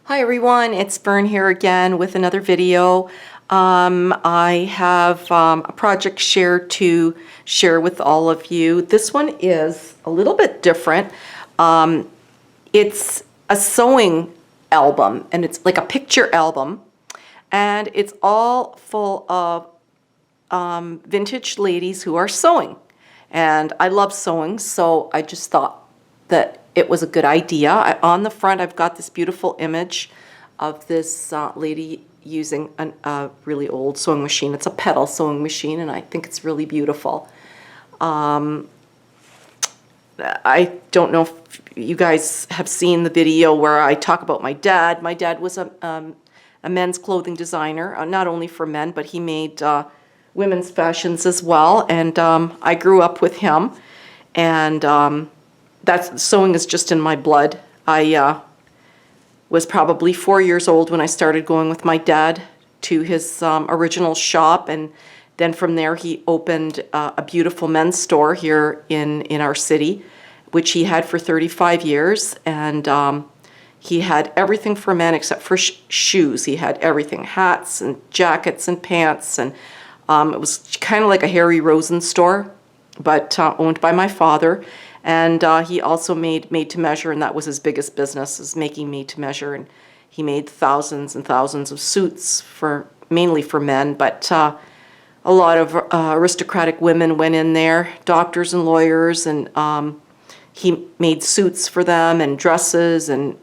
Hi everyone, it's Vern here again with another video. I have a project to share with all of you. This one is a little bit different. It's a sewing album, and it's like a picture album, and it's all full of vintage ladies who are sewing. And I love sewing, so I just thought that it was a good idea. On the front, I've got this beautiful image of this lady using a really old sewing machine. It's a pedal sewing machine, and I think it's really beautiful. I don't know if you guys have seen the video where I talk about my dad. My dad was a men's clothing designer, not only for men, but he made women's fashions as well. And I grew up with him, and that's sewing is just in my blood. I was probably 4 years old when I started going with my dad to his original shop, and then from there he opened a beautiful men's store here in our city, which he had for 35 years, and he had everything for men except for shoes. He had everything, hats and jackets and pants, and it was kind of like a Harry Rosen store, but owned by my father. And he also made to measure, and that was his biggest business, is making made to measure. And he made thousands and thousands of suits mainly for men, but a lot of aristocratic women went in there, doctors and lawyers, and he made suits for them and dresses and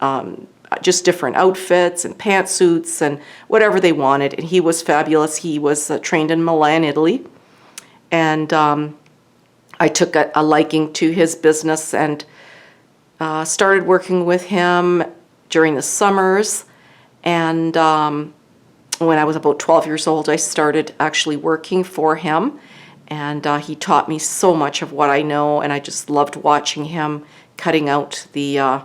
just different outfits and pantsuits and whatever they wanted. And he was fabulous. He was trained in Milan, Italy, and I took a liking to his business and started working with him during the summers. And when I was about 12 years old, I started actually working for him. And he taught me so much of what I know, and I just loved watching him cutting out the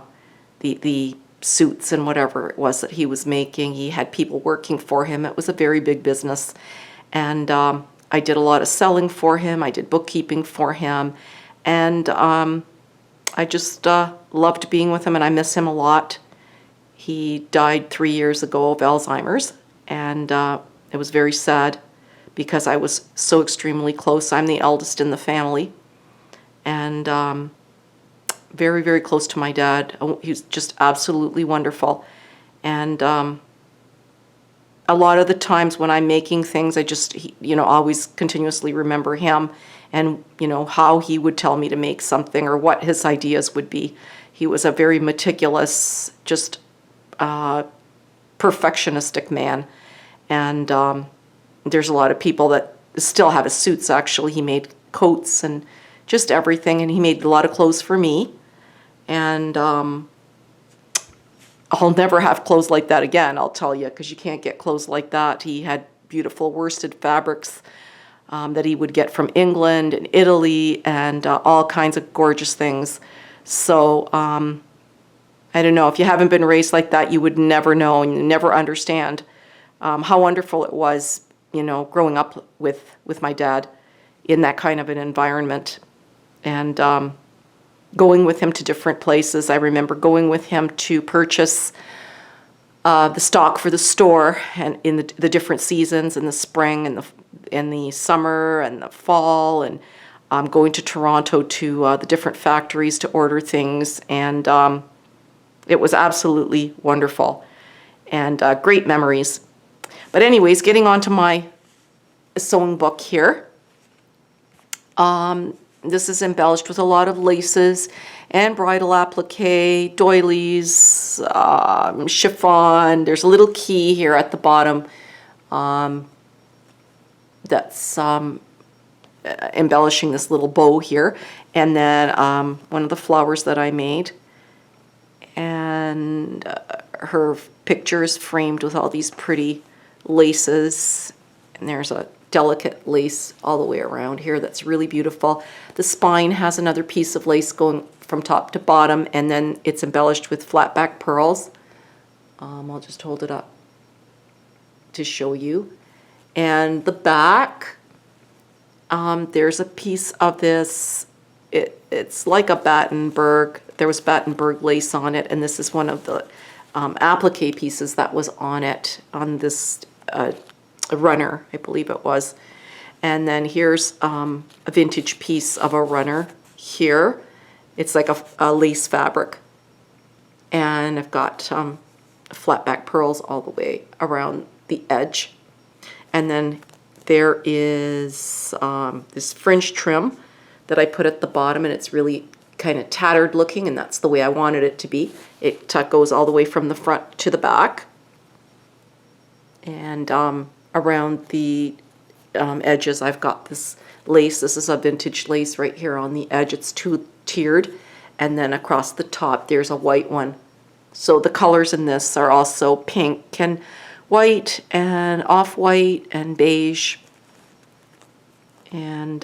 suits and whatever it was that he was making. He had people working for him. It was a very big business. And I did a lot of selling for him. I did bookkeeping for him. And I just loved being with him, and I miss him a lot. He died 3 years ago of Alzheimer's, and it was very sad because I was so extremely close. I'm the eldest in the family, and very, very close to my dad. He was just absolutely wonderful. And a lot of the times when I'm making things, I just, always continuously remember him and, how he would tell me to make something or what his ideas would be. He was a very meticulous, just perfectionistic man. And there's a lot of people that still have his suits, actually. He made coats and just everything, and he made a lot of clothes for me. And I'll never have clothes like that again, I'll tell you, because you can't get clothes like that. He had beautiful worsted fabrics that he would get from England and Italy, and all kinds of gorgeous things. So I don't know, if you haven't been raised like that, you would never know and you never understand how wonderful it was, growing up with my dad in that kind of an environment. And going with him to different places. I remember going with him to purchase the stock for the store, and in the different seasons, in the spring and the summer and the fall, and going to Toronto to the different factories to order things. And it was absolutely wonderful and great memories. But anyways, getting on to my sewing book here. This is embellished with a lot of laces and bridal applique, doilies, chiffon. There's a little key here at the bottom that's embellishing this little bow here. And then one of the flowers that I made. And her picture is framed with all these pretty laces. And there's a delicate lace all the way around here that's really beautiful. The spine has another piece of lace going from top to bottom, and then it's embellished with flat back pearls. I'll just hold it up to show you. And the back, there's a piece of this, it's like a Battenberg. There was Battenberg lace on it, and this is one of the applique pieces that was on it, on this runner, I believe it was. And then here's a vintage piece of a runner here. It's like a lace fabric. And I've got flat back pearls all the way around the edge. And then there is this fringe trim that I put at the bottom, and it's really kind of tattered looking, and that's the way I wanted it to be. It goes all the way from the front to the back. And around the edges, I've got this lace. This is a vintage lace right here on the edge. It's two-tiered. And then across the top, there's a white one. So the colors in this are also pink and white and off-white and beige. And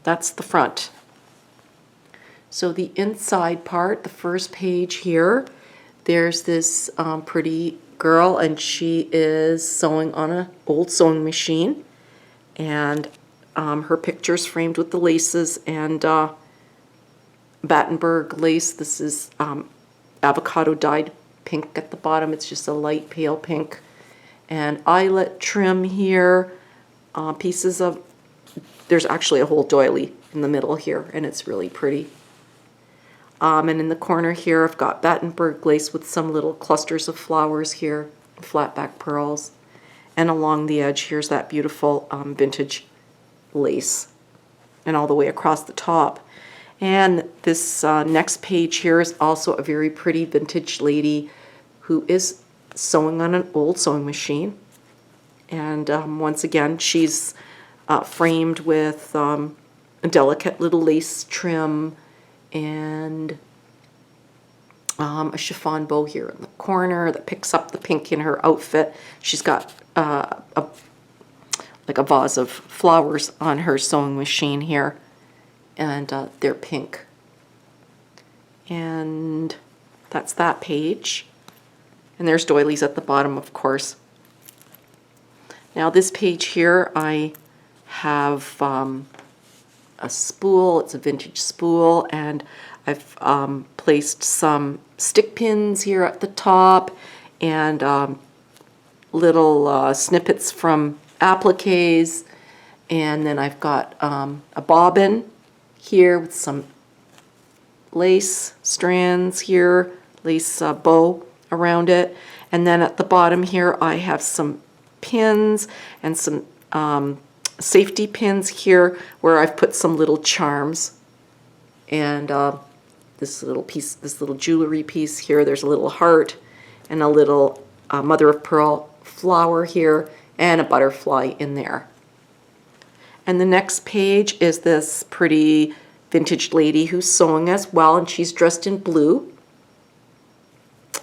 that's the front. So the inside part, the first page here, there's this pretty girl, and she is sewing on an old sewing machine. And her picture's framed with the laces and Battenberg lace. This is avocado dyed pink at the bottom. It's just a light pale pink. And eyelet trim here. Pieces of, there's actually a whole doily in the middle here, and it's really pretty. And in the corner here, I've got Battenberg lace with some little clusters of flowers here, flat back pearls. And along the edge, here's that beautiful vintage lace, and all the way across the top. And this next page here is also a very pretty vintage lady who is sewing on an old sewing machine. And once again, she's framed with a delicate little lace trim and a chiffon bow here in the corner that picks up the pink in her outfit. She's got like a vase of flowers on her sewing machine here, and they're pink. And that's that page. And there's doilies at the bottom, of course. Now this page here, I have a spool. It's a vintage spool, and I've placed some stick pins here at the top, and little snippets from appliques, and then I've got a bobbin here with some lace strands here, lace bow around it, and then at the bottom here I have some pins and some safety pins here where I've put some little charms, and this little piece, this little jewelry piece here, there's a little heart and a little mother of pearl flower here and a butterfly in there. And the next page is this pretty vintage lady who's sewing as well, and she's dressed in blue.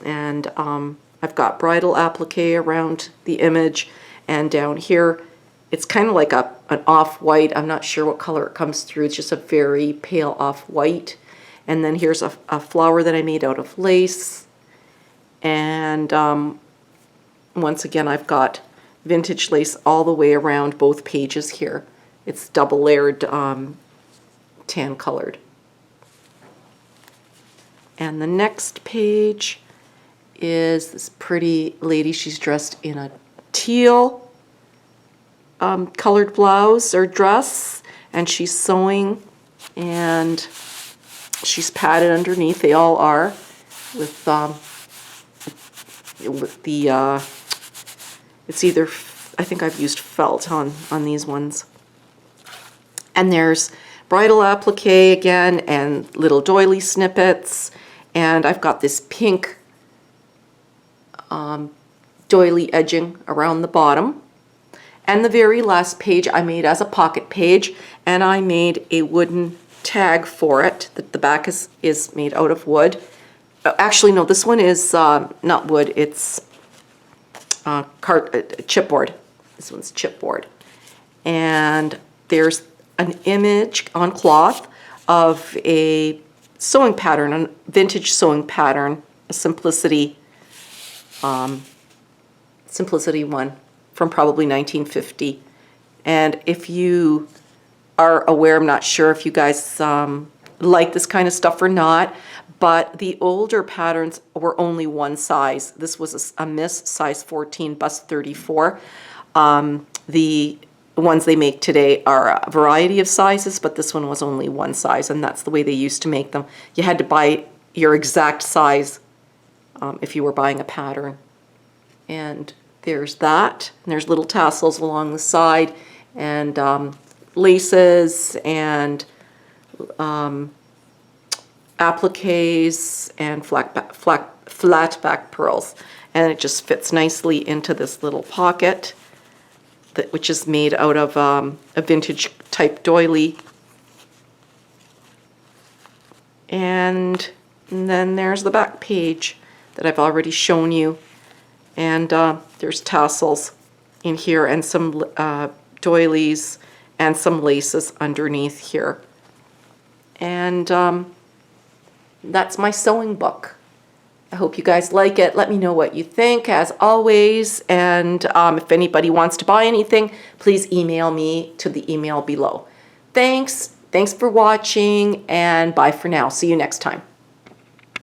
And I've got bridal applique around the image, and down here it's kind of like an off-white. I'm not sure what color it comes through. It's just a very pale off-white. And then here's a flower that I made out of lace. And once again, I've got vintage lace all the way around both pages here. It's double layered, tan colored. And the next page is this pretty lady. She's dressed in a teal colored blouse or dress, and she's sewing, and she's padded underneath. They all are with the it's either, I think I've used felt on these ones. And there's bridal applique again and little doily snippets, and I've got this pink doily edging around the bottom. And the very last page I made as a pocket page, and I made a wooden tag for it. The back is made out of wood. Actually, no, this one is not wood, it's chipboard. This one's chipboard. And there's an image on cloth of a sewing pattern, a vintage sewing pattern, a Simplicity one from probably 1950. And if you are aware, I'm not sure if you guys like this kind of stuff or not, but the older patterns were only one size. This was a Miss size 14, bust 34. The ones they make today are a variety of sizes, but this one was only one size, and that's the way they used to make them. You had to buy your exact size if you were buying a pattern. And there's that. And there's little tassels along the side, and laces, and appliques, and flat back pearls. And it just fits nicely into this little pocket, which is made out of a vintage type doily. And then there's the back page that I've already shown you. And there's tassels in here, and some doilies, and some laces underneath here. And that's my sewing book. I hope you guys like it. Let me know what you think, as always. And if anybody wants to buy anything, please email me to the email below. Thanks for watching, and bye for now. See you next time.